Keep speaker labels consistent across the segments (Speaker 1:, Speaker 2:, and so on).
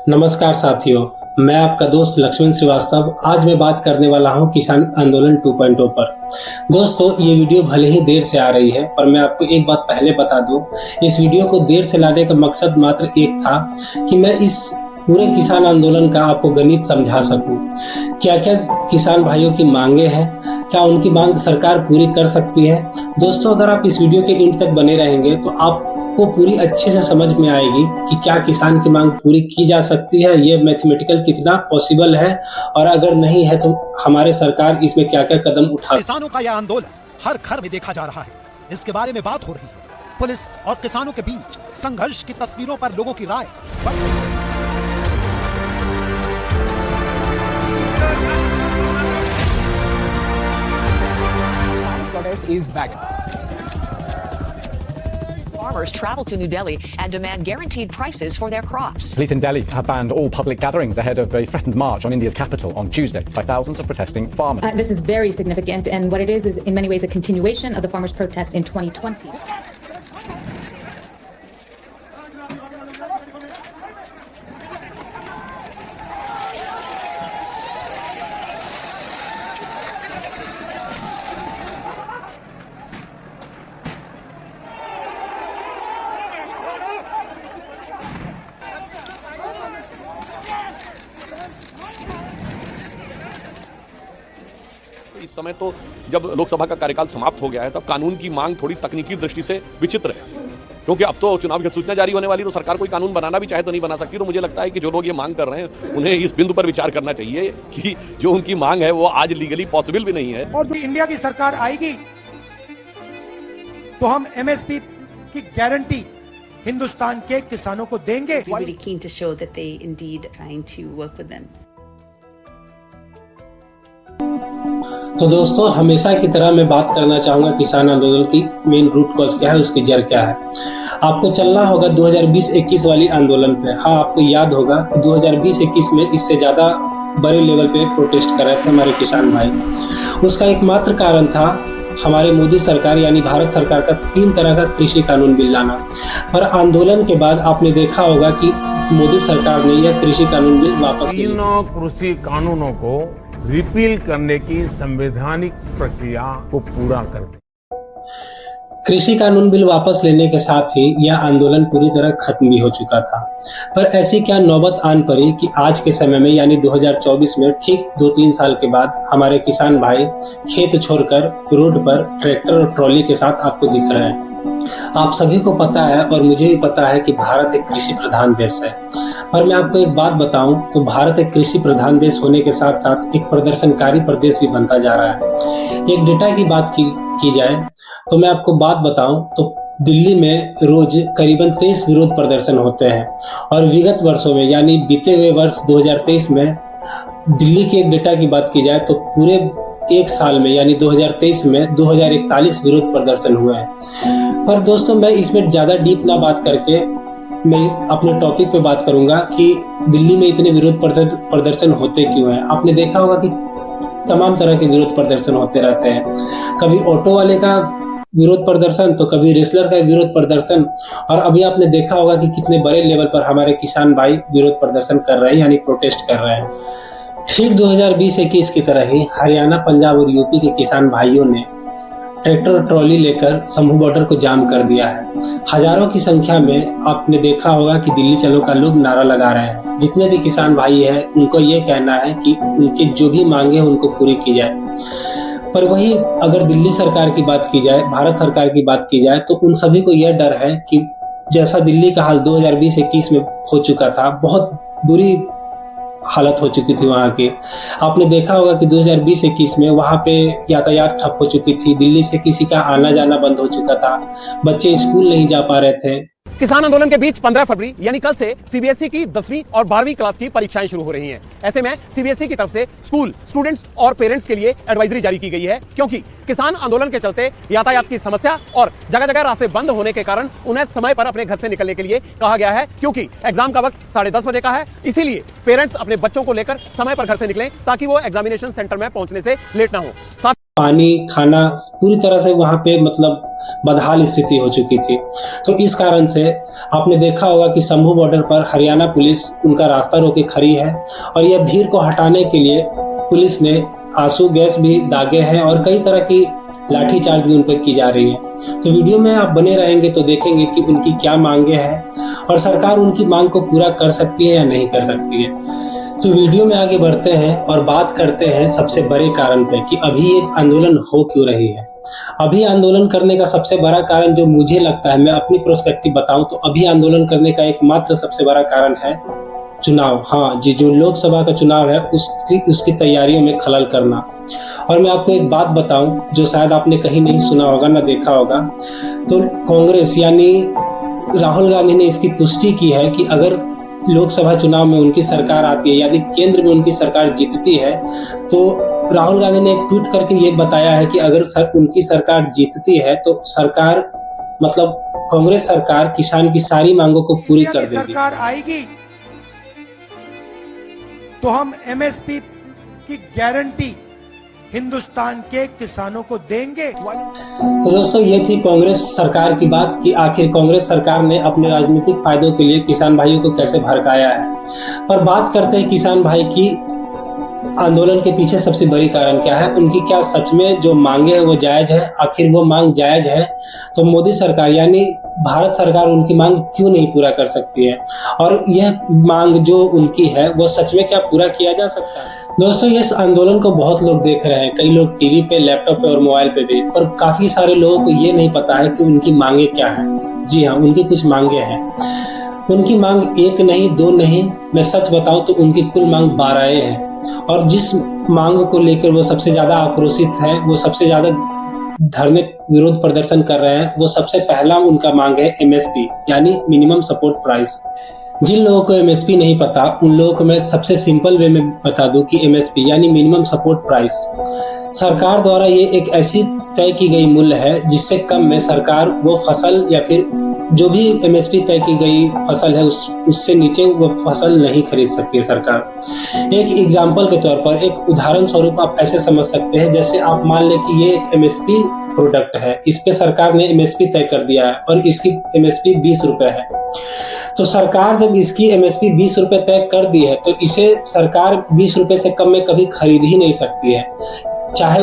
Speaker 1: नमस्कार साथियों, मैं आपका दोस्त लक्ष्मण श्रीवास्तव। आज मैं बात करने वाला हूं किसान आंदोलन 2.0 पर। दोस्तों, ये वीडियो भले ही देर से आ रही है, पर मैं आपको एक बात पहले बता दूं। इस वीडियो को देर से लाने का मकसद मात्र एक था कि मैं इस पूरे किसान आंदोलन का आपको गणित समझा सकूं। क्या क्या किसान भाइयों की मांगे हैं, क्या उनकी मांग सरकार पूरी कर सकती है। दोस्तों, अगर आप इस वीडियो के एंड तक बने रहेंगे तो आपको पूरी अच्छे से समझ में आएगी कि क्या किसान की मांग पूरी की जा सकती है, ये मैथमेटिकल कितना पॉसिबल है, और अगर नहीं है तो हमारे सरकार इसमें क्या क्या कदम उठा।
Speaker 2: किसानों का यह आंदोलन हर घर में देखा जा रहा है। इसके बारे में बात हो रही है। पुलिस और किसानों के बीच संघर्ष की तस्वीरों पर लोगों की राय बढ़ रही है।
Speaker 3: Protest is back.
Speaker 4: Farmers travel to New Delhi and demand guaranteed prices for their crops.
Speaker 3: Police in Delhi have banned all public gatherings ahead of a threatened march on India's capital on Tuesday by thousands of protesting farmers.
Speaker 5: This is very significant, and what it is in many ways a continuation of the farmers' protests in 2020.
Speaker 6: इस समय तो जब लोकसभा का कार्यकाल समाप्त हो गया है तब कानून की मांग थोड़ी तकनीकी दृष्टि से विचित्र है, क्योंकि अब तो चुनाव की सूचना जारी होने वाली, तो सरकार कोई कानून बनाना भी चाहे तो नहीं बना सकती। तो मुझे लगता है कि जो लोग ये मांग कर रहे हैं उन्हें इस बिंदु पर विचार करना चाहिए कि जो उनकी मांग है वो आज लीगली पॉसिबल भी नहीं है।
Speaker 2: और जो इंडिया की सरकार आएगी तो हम एमएसपी की गारंटी हिंदुस्तान के किसानों को देंगे।
Speaker 7: We're really keen to show that they indeed trying to work with them.
Speaker 1: तो दोस्तों, हमेशा की तरह मैं बात करना चाहूंगा किसान आंदोलन की मेन रूट कॉज क्या है, उसकी जड़ क्या है। आपको चलना होगा 2020-21 वाली आंदोलन पे। हाँ, आपको याद होगा कि 2020-21 में इससे ज्यादा बड़े लेवल पे प्रोटेस्ट कर रहे थे हमारे किसान भाई। उसका एकमात्र कारण था हमारे मोदी सरकार यानी भारत सरकार का 3 तरह का कृषि कानून बिल लाना। पर आंदोलन के बाद आपने देखा होगा कि मोदी सरकार ने यह कृषि कानून बिल वापस ले लिया।
Speaker 8: तीनों कृषि कानूनों को रिपील करने की संवैधानिक प्रक्रिया को पूरा कर दे।
Speaker 1: कृषि कानून बिल वापस लेने के साथ ही यह आंदोलन पूरी तरह खत्म भी हो चुका था। पर ऐसी क्या नौबत आन पड़ी कि आज के समय में यानी 2024 में ठीक 2-3 साल के बाद हमारे किसान भाई खेत छोड़कर रोड पर ट्रैक्टर और ट्रॉली के साथ आपको दिख रहे हैं। आप सभी को पता है और मुझे भी पता है कि भारत एक कृषि प्रधान देश है। पर मैं आपको एक बात बताऊं तो भारत एक कृषि प्रधान देश होने के साथ साथ एक प्रदर्शनकारी प्रदेश भी बनता जा रहा है। एक डेटा की बात की जाए तो मैं आपको बात बताऊं तो दिल्ली में रोज करीबन 23 विरोध प्रदर्शन होते हैं, और विगत वर्षों में यानी बीते हुए वर्ष 2023 में दिल्ली के एक डेटा की बात की जाए तो पूरे एक साल में यानी 2023 में 2041 विरोध प्रदर्शन हुए हैं। पर दोस्तों, मैं इसमें ज़्यादा डीप ना बात करके मैं अपने टॉपिक पे बात करूंगा कि दिल्ली में इतने विरोध प्रदर्शन होते क्यों हैं। आपने देखा होगा कि तमाम तरह के विरोध प्रदर्शन होते रहते हैं। कभी ऑटो वाले का विरोध प्रदर्शन तो कभी रेसलर का विरोध प्रदर्शन, और अभी आपने देखा होगा कि कितने बड़े लेवल पर हमारे किसान भाई विरोध प्रदर्शन कर रहे हैं यानी प्रोटेस्ट कर रहे हैं। ठीक 2020-21 की तरह ही हरियाणा, पंजाब और यूपी के किसान भाइयों ने ट्रैक्टर और ट्रॉली लेकर शंभू बॉर्डर को जाम कर दिया है। हजारों की संख्या में आपने देखा होगा कि दिल्ली चलो का लोग नारा लगा रहे हैं। जितने भी किसान भाई हैं उनको ये कहना है कि उनकी जो भी मांगे उनको पूरी की जाए। पर वही अगर दिल्ली सरकार की बात की जाए, भारत सरकार की बात की जाए, तो उन सभी को यह डर है कि जैसा दिल्ली का हाल 2020-21 में हो चुका था, बहुत बुरी हालत हो चुकी थी वहाँ की। आपने देखा होगा कि 2020-21 में वहाँ पे यातायात ठप हो चुकी थी, दिल्ली से किसी का आना जाना बंद हो चुका था, बच्चे स्कूल नहीं जा पा रहे थे।
Speaker 9: किसान आंदोलन के बीच 15 फरवरी यानी कल से सीबीएसई की 10वीं और 12वीं क्लास की परीक्षाएं शुरू हो रही हैं। ऐसे में सीबीएसई की तरफ से स्कूल, स्टूडेंट्स और पेरेंट्स के लिए एडवाइजरी जारी की गई है, क्योंकि किसान आंदोलन के चलते यातायात की समस्या और जगह जगह रास्ते बंद होने के कारण उन्हें समय पर अपने घर से निकलने के लिए कहा गया है, क्योंकि एग्जाम का वक्त 10:30 बजे का है। इसीलिए पेरेंट्स अपने बच्चों को लेकर समय पर घर से निकलें ताकि वो एग्जामिनेशन सेंटर में पहुंचने से लेट ना हो।
Speaker 1: पानी खाना पूरी तरह से वहाँ पे मतलब बदहाल स्थिति हो चुकी थी। तो इस कारण से आपने देखा होगा कि शंभू बॉर्डर पर हरियाणा पुलिस उनका रास्ता रोके खड़ी है और यह भीड़ को हटाने के लिए पुलिस ने आंसू गैस भी दागे हैं और कई तरह की लाठीचार्ज भी उन पर की जा रही है। तो वीडियो में आप बने रहेंगे तो देखेंगे कि उनकी क्या मांगे हैं और सरकार उनकी मांग को पूरा कर सकती है या नहीं कर सकती है। तो वीडियो में आगे बढ़ते हैं और बात करते हैं सबसे बड़े कारण पे कि अभी ये आंदोलन हो क्यों रही है। अभी आंदोलन करने का सबसे बड़ा कारण जो मुझे लगता है, मैं अपनी पर्सपेक्टिव बताऊं तो अभी आंदोलन करने का एकमात्र सबसे बड़ा कारण है चुनाव। हाँ जी, जो लोकसभा का चुनाव है उसकी तैयारियों में खलल करना। और मैं आपको एक बात बताऊं जो शायद आपने कहीं नहीं सुना होगा ना देखा होगा, तो कांग्रेस यानी राहुल गांधी ने इसकी पुष्टि की है कि अगर लोकसभा चुनाव में उनकी सरकार आती है, यदि केंद्र में उनकी सरकार जीतती है, तो राहुल गांधी ने एक ट्वीट करके ये बताया है कि अगर उनकी सरकार जीतती है तो सरकार मतलब कांग्रेस सरकार किसान की सारी मांगों को पूरी कर देगी।
Speaker 10: सरकार आएगी तो हम एमएसपी की गारंटी हिंदुस्तान के किसानों को देंगे।
Speaker 1: तो दोस्तों ये थी कांग्रेस सरकार की बात कि आखिर कांग्रेस सरकार ने अपने राजनीतिक फायदों के लिए किसान भाइयों को कैसे भड़काया है। पर बात करते हैं किसान भाई की आंदोलन के पीछे सबसे बड़ी कारण क्या है, उनकी क्या सच में जो मांगे हैं वो जायज है। आखिर वो मांग जायज है तो मोदी सरकार यानी भारत सरकार उनकी मांग क्यों नहीं पूरा कर सकती है, और यह मांग जो उनकी है वो सच में क्या पूरा किया जा सकता है। दोस्तों इस आंदोलन को बहुत लोग देख रहे हैं, कई लोग टीवी पे, लैपटॉप पे और मोबाइल पे भी, और काफी सारे लोगों को ये नहीं पता है कि उनकी मांगे क्या है। जी हाँ, उनकी कुछ मांगे हैं। उनकी मांग एक नहीं दो नहीं, मैं सच बताऊं तो उनकी कुल मांग 12 हैं। और जिस मांग को लेकर वो सबसे ज्यादा आक्रोशित है, वो सबसे ज्यादा धरने विरोध प्रदर्शन कर रहे हैं, वो सबसे पहला उनका मांग है एमएसपी यानी मिनिमम सपोर्ट प्राइस। जिन लोगों को एमएसपी नहीं पता उन लोगों को मैं सबसे सिंपल वे में बता दूं कि एमएसपी यानी मिनिमम सपोर्ट प्राइस सरकार द्वारा ये एक ऐसी तय की गई मूल्य है जिससे कम में सरकार वो फसल या फिर जो भी एमएसपी तय की गई फसल है उससे नीचे वो फसल नहीं खरीद सकती है सरकार। एक एग्जाम्पल के तौर पर, एक उदाहरण स्वरूप आप ऐसे समझ सकते हैं, जैसे आप मान लें कि ये एक एमएसपी प्रोडक्ट है, इस पे सरकार ने एमएसपी तय कर दिया है और इसकी एमएसपी 20 रुपए है। तो सरकार जब इसकी एमएसपी 20 रुपए तय कर दी है तो इसे सरकार 20 रुपए से कम में कभी खरीद ही नहीं सकती है, चाहे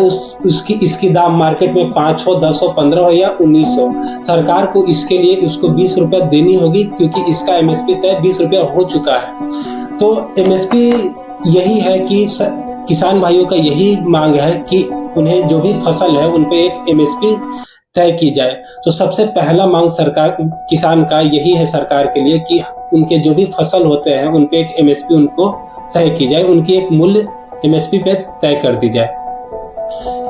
Speaker 1: इसकी दाम मार्केट में 5 हो, 10 हो, 15 हो या 19 हो। सरकार को इसके लिए उसको 20 रुपए देनी होगी क्योंकि इसका एमएसपी तय 20 रुपया हो चुका है। तो एमएसपी यही है कि किसान भाइयों का यही मांग है कि उन्हें जो भी फसल है उन पे एक एमएसपी तय की जाए। तो सबसे पहला मांग सरकार किसान का यही है सरकार के लिए कि उनके जो भी फसल होते हैं उन पे एक एमएसपी उनको तय की जाए, उनकी एक मूल्य एमएसपी पे तय कर दी जाए।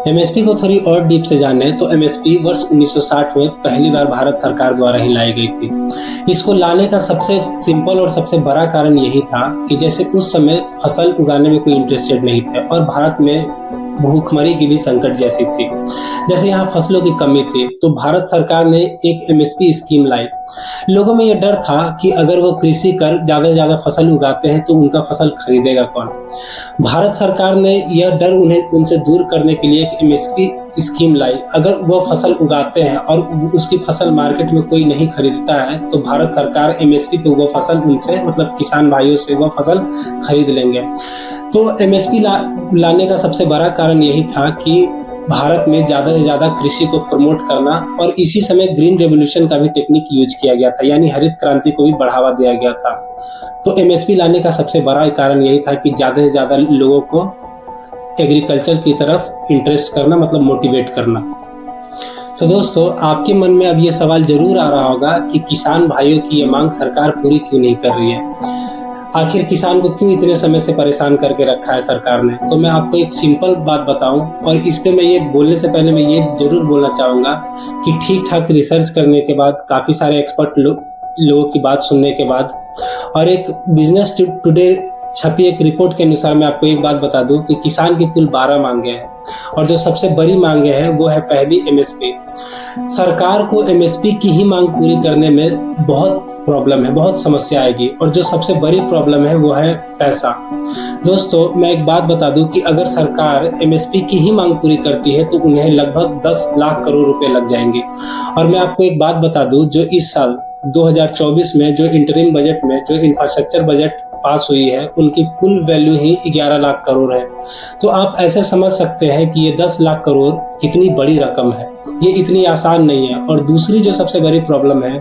Speaker 1: एमएसपी को थोड़ी और डीप से जाने तो एमएसपी वर्ष 1960 में पहली बार भारत सरकार द्वारा ही लाई गई थी। इसको लाने का सबसे सिंपल और सबसे बड़ा कारण यही था कि जैसे उस समय फसल उगाने में कोई इंटरेस्टेड नहीं थे और भारत में भूखमरी की भी संकट जैसी थी, जैसे यहाँ फसलों की कमी थी, तो भारत सरकार ने एक एमएसपी स्कीम लाई। लोगों में यह डर था कि अगर वो कृषि कर ज्यादा से ज्यादा फसल उगाते हैं तो उनका फसल खरीदेगा कौन। भारत सरकार ने यह डर उनसे दूर करने के लिए एक एमएसपी स्कीम लाई। अगर वो फसल उगाते हैं और उसकी फसल मार्केट में कोई नहीं खरीदता है तो भारत सरकार एमएसपी पे वो फसल उनसे मतलब किसान भाइयों से वो फसल खरीद लेंगे। तो एमएसपी लाने का सबसे बड़ा कारण यही था कि भारत में ज्यादा से ज्यादा कृषि को प्रमोट करना, और इसी समय ग्रीन रेवोल्यूशन का भी टेक्निक यूज किया गया था, यानी हरित क्रांति को भी बढ़ावा दिया गया था। तो एमएसपी लाने का सबसे बड़ा कारण यही था कि ज्यादा से ज्यादा लोगों को एग्रीकल्चर की तरफ इंटरेस्ट करना, मतलब मोटिवेट करना। तो दोस्तों आपके मन में अब ये सवाल जरूर आ रहा होगा कि किसान भाइयों की ये मांग सरकार पूरी क्यों नहीं कर रही है, आखिर किसान को क्यों इतने समय से परेशान करके रखा है सरकार ने। तो मैं आपको एक सिंपल बात बताऊं, और इस पे मैं ये बोलने से पहले मैं ये जरूर बोलना चाहूँगा कि ठीक ठाक रिसर्च करने के बाद, काफ़ी सारे एक्सपर्ट लोगों की बात सुनने के बाद और एक बिजनेस टुडे छपी एक रिपोर्ट के अनुसार मैं आपको एक बात बता दूं कि किसान की कुल 12 मांगे हैं और जो सबसे बड़ी मांगे हैं वो है पहली एमएसपी। सरकार को एमएसपी की ही मांग पूरी करने में बहुत प्रॉब्लम है, बहुत समस्या आएगी और जो सबसे बड़ी प्रॉब्लम है वो है पैसा। दोस्तों मैं एक बात बता दूं कि अगर सरकार एमएसपी की ही मांग पूरी करती है तो उन्हें लगभग 10 लाख करोड़ रुपए लग जाएंगे। और मैं आपको एक बात बता दूं, जो इस साल 2024 में जो इंटरिम बजट में जो इंफ्रास्ट्रक्चर बजट पास हुई है उनकी कुल वैल्यू ही 11 लाख करोड़ है। तो आप ऐसे समझ सकते हैं कि ये 10 लाख करोड़ कितनी बड़ी रकम है, ये इतनी आसान नहीं है। और दूसरी जो सबसे बड़ी प्रॉब्लम है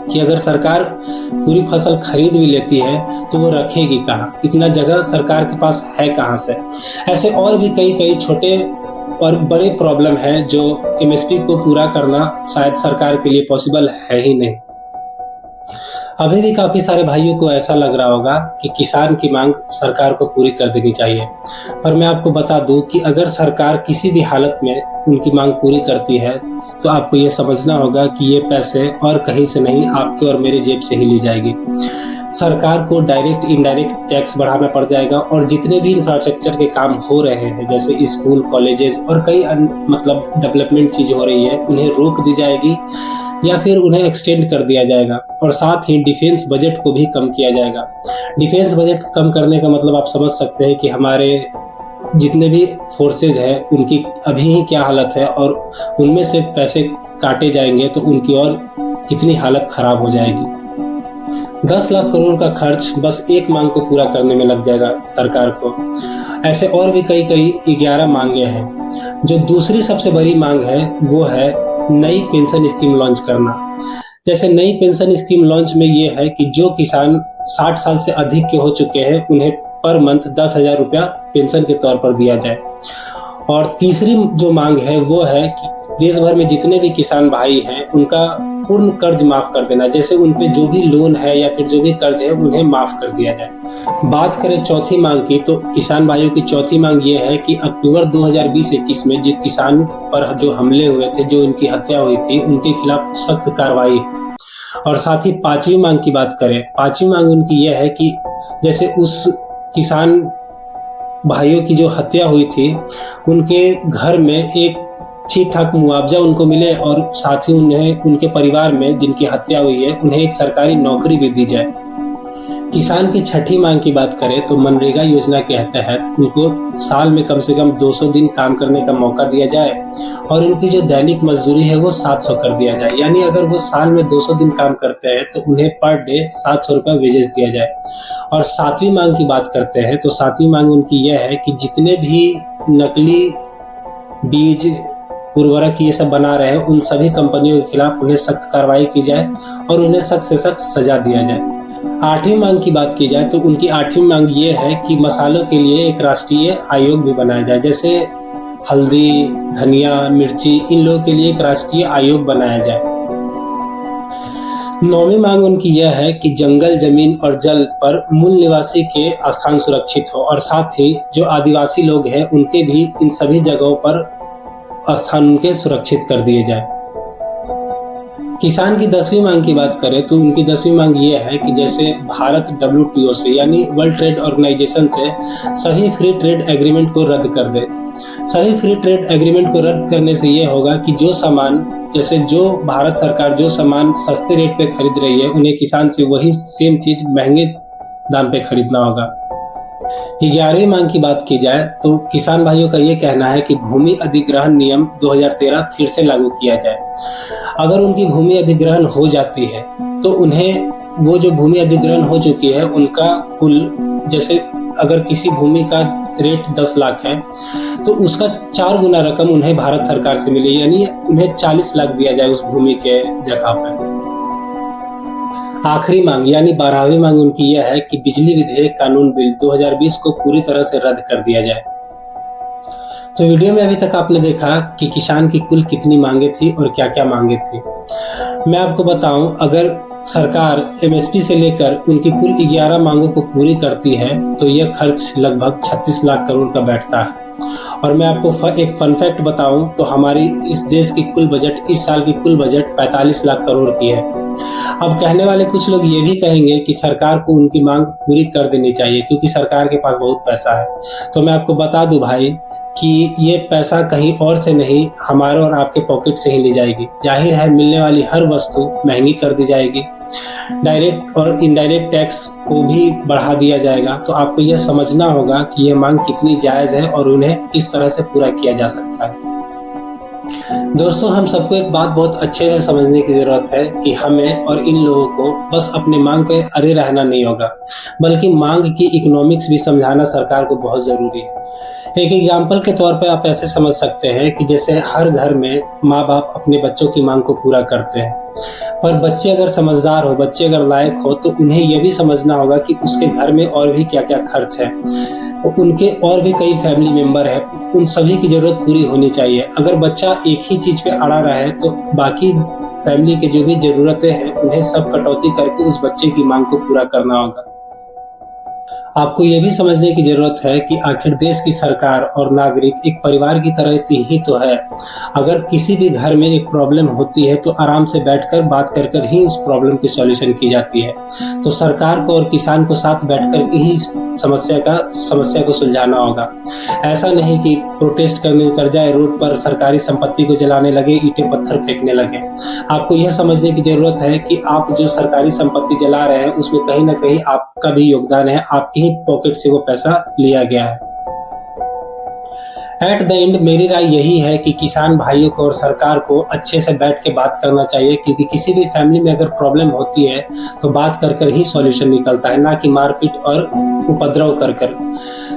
Speaker 1: कि अगर सरकार पूरी फसल खरीद भी लेती है तो वो रखेगी कहाँ, इतना जगह सरकार के पास है कहाँ से। ऐसे और भी कई छोटे और बड़े प्रॉब्लम है जो एमएसपी को पूरा करना शायद सरकार के लिए पॉसिबल है ही नहीं। अभी भी काफी सारे भाइयों को ऐसा लग रहा होगा कि किसान की मांग सरकार को पूरी कर देनी चाहिए, पर मैं आपको बता दूं कि अगर सरकार किसी भी हालत में उनकी मांग पूरी करती है तो आपको ये समझना होगा कि ये पैसे और कहीं से नहीं, आपके और मेरे जेब से ही ली जाएगी। सरकार को डायरेक्ट इनडायरेक्ट टैक्स बढ़ाना पड़ जाएगा और जितने भी इंफ्रास्ट्रक्चर के काम हो रहे हैं जैसे स्कूल, कॉलेजेस और कई मतलब डेवलपमेंट चीज हो रही है उन्हें रोक दी जाएगी या फिर उन्हें एक्सटेंड कर दिया जाएगा। और साथ ही डिफेंस बजट को भी कम किया जाएगा। डिफेंस बजट कम करने का मतलब आप समझ सकते हैं कि हमारे जितने भी फोर्सेज हैं उनकी अभी ही क्या हालत है और उनमें से पैसे काटे जाएंगे तो उनकी और कितनी हालत खराब हो जाएगी। 10 लाख करोड़ का खर्च बस एक मांग को पूरा करने में लग जाएगा सरकार को। ऐसे और भी कई 11 मांगे हैं। जो दूसरी सबसे बड़ी मांग है वो है नई पेंशन स्कीम लॉन्च करना। जैसे नई पेंशन स्कीम लॉन्च में ये है कि जो किसान 60 साल से अधिक के हो चुके हैं उन्हें पर मंथ 10,000 रुपया पेंशन के तौर पर दिया जाए। और तीसरी जो मांग है वो है कि देश भर में जितने भी किसान भाई हैं उनका पूर्ण कर्ज माफ कर देना। जैसे उन पे जो भी लोन है या फिर जो भी कर्ज है उन्हें माफ कर दिया जाए। बात करें चौथी मांग की तो किसान भाइयों की चौथी मांग ये है कि अक्टूबर 2020-21 में जिस किसान पर जो हमले हुए थे, जो उनकी हत्या हुई थी, उनके खिलाफ सख्त कार्रवाई। और साथ ही पांचवी मांग की बात करें, पांचवी मांग उनकी यह है कि जैसे उस किसान भाइयों की जो हत्या हुई थी उनके घर में एक ठीक ठाक मुआवजा उनको मिले और साथ ही उन्हें उनके परिवार में जिनकी हत्या हुई है उन्हें एक सरकारी नौकरी भी दी जाए। किसान की छठी मांग की बात करें तो मनरेगा योजना के तहत उनको साल में कम से कम 200 दिन काम करने का मौका दिया जाए और उनकी जो दैनिक मजदूरी है वो 700 कर दिया जाए। यानी अगर वो साल में 200 दिन काम करते हैं तो उन्हें पर डे 700 रुपया वेजेस दिया जाए। और सातवीं मांग की बात करते हैं तो सातवीं मांग उनकी यह है कि जितने भी नकली बीज, उर्वरक ये सब बना रहे हैं उन सभी कंपनियों के खिलाफ उन्हें सख्त कार्रवाई की जाए और उन्हें सख्त से सख्त सजा दिया जाए। आठवीं मांग की बात की जाए तो उनकी आठवीं मांग ये है कि मसालों के लिए एक राष्ट्रीय आयोग भी बनाया जाए। जैसे हल्दी, धनिया, मिर्ची, इन लोगों के लिए एक राष्ट्रीय आयोग बनाया जाए। नौवीं मांग उनकी यह है कि जंगल, जमीन और जल पर मूल निवासी के स्थान सुरक्षित हो और साथ ही जो आदिवासी लोग हैं उनके भी इन सभी जगहों पर स्थान उनके सुरक्षित कर दिए जाए। किसान की 10वीं मांग की बात करें तो उनकी 10वीं मांग ये है कि जैसे भारत WTO से यानी वर्ल्ड ट्रेड ऑर्गेनाइजेशन से सभी फ्री ट्रेड एग्रीमेंट को रद्द कर दे। सभी फ्री ट्रेड एग्रीमेंट को रद्द करने से ये होगा कि जो सामान, जैसे जो भारत सरकार जो सामान सस्ते रेट पे खरीद रही है उन्हें किसान से वही सेम चीज महंगे दाम पे खरीदना होगा। 11वीं मांग की बात की जाए तो किसान भाइयों का ये कहना है कि भूमि अधिग्रहण नियम 2013 फिर से लागू किया जाए। अगर उनकी भूमि अधिग्रहण हो जाती है तो उन्हें वो जो भूमि अधिग्रहण हो चुकी है उनका कुल, जैसे अगर किसी भूमि का रेट 10 लाख है तो उसका 4 गुना रकम उन्हें भारत सरकार से मिले, यानी उन्हें 40 लाख दिया जाए उस भूमि के जगह पर। आखिरी मांग यानी 12वीं मांग उनकी यह है कि बिजली विधेयक कानून बिल 2020 को पूरी तरह से रद्द कर दिया जाए। तो वीडियो में अभी तक आपने देखा कि किसान की कुल कितनी मांगे थी और क्या क्या मांगे थी। मैं आपको बताऊं, अगर सरकार एमएसपी से लेकर उनकी कुल 11 मांगों को पूरी करती है तो यह खर्च लगभग 36 लाख करोड़ का बैठता है। और मैं आपको एक फन फैक्ट बताऊं तो हमारी इस देश की कुल बजट, इस साल की कुल बजट 45 लाख करोड़ की है। अब कहने वाले कुछ लोग ये भी कहेंगे कि सरकार को उनकी मांग पूरी कर देनी चाहिए क्योंकि सरकार के पास बहुत पैसा है। तो मैं आपको बता दूं भाई कि ये पैसा कहीं और से नहीं, हमारे और आपके पॉकेट से ही ली जाएगी। जाहिर है मिलने वाली हर वस्तु महंगी कर दी जाएगी, डायरेक्ट और इनडायरेक्ट टैक्स को भी बढ़ा दिया जाएगा। तो आपको यह समझना होगा कि यह मांग कितनी जायज़ है और उन्हें किस तरह से पूरा किया जा सकता है। दोस्तों, हम सबको एक बात बहुत अच्छे से समझने की जरूरत है कि हमें और इन लोगों को बस अपने मांग पे अड़े रहना नहीं होगा, बल्कि मांग की इकोनॉमिक्स भी समझाना सरकार को बहुत जरूरी है। एक एग्जाम्पल के तौर पे आप ऐसे समझ सकते हैं कि जैसे हर घर में माँ बाप अपने बच्चों की मांग को पूरा करते हैं, पर बच्चे अगर समझदार हो, बच्चे अगर लायक हो, तो उन्हें यह भी समझना होगा कि उसके घर में और भी क्या क्या खर्च है, उनके और भी कई फैमिली मेंबर है, उन सभी की जरूरत पूरी होनी चाहिए। अगर बच्चा एक ही चीज पे अड़ा रहा है तो बाकी फैमिली के जो भी जरूरतें हैं उन्हें सब कटौती करके उस बच्चे की मांग को पूरा करना होगा। आपको ये भी समझने की जरूरत है कि आखिर देश की सरकार और नागरिक एक परिवार की तरह ही तो है। अगर किसी भी घर में एक प्रॉब्लम होती है तो आराम से बैठकर बात कर कर ही उस प्रॉब्लम की सॉल्यूशन की जाती है। तो सरकार को और किसान को साथ बैठकर के ही समस्या को सुलझाना होगा। ऐसा नहीं कि प्रोटेस्ट करने उतर जाए रोड पर, सरकारी संपत्ति को जलाने लगे, ईंटें पत्थर फेंकने लगे। आपको यह समझने की जरूरत है कि आप जो सरकारी संपत्ति जला रहे हैं उसमें कहीं ना कहीं आपका भी योगदान है, आपकी ही पॉकेट से वो पैसा लिया गया है। एट द एंड मेरी राय यही है कि किसान भाइयों को और सरकार को अच्छे से बैठ के बात करना चाहिए, क्योंकि किसी भी फैमिली में अगर प्रॉब्लम होती है तो बात कर कर ही सॉल्यूशन निकलता है, ना कि मारपीट और उपद्रव कर कर।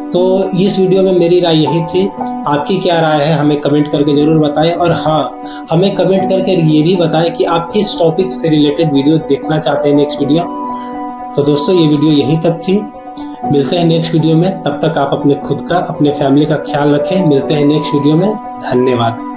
Speaker 1: तो इस वीडियो में मेरी राय यही थी। आपकी क्या राय है हमें कमेंट करके जरूर बताएं, और हाँ, हमें कमेंट करके ये भी बताएं कि आप किस टॉपिक से रिलेटेड वीडियो देखना चाहते हैं नेक्स्ट वीडियो। तो दोस्तों, ये वीडियो यहीं तक थी। मिलते हैं नेक्स्ट वीडियो में, तब तक आप अपने खुद का, अपने फैमिली का ख्याल रखें। मिलते हैं नेक्स्ट वीडियो में। धन्यवाद।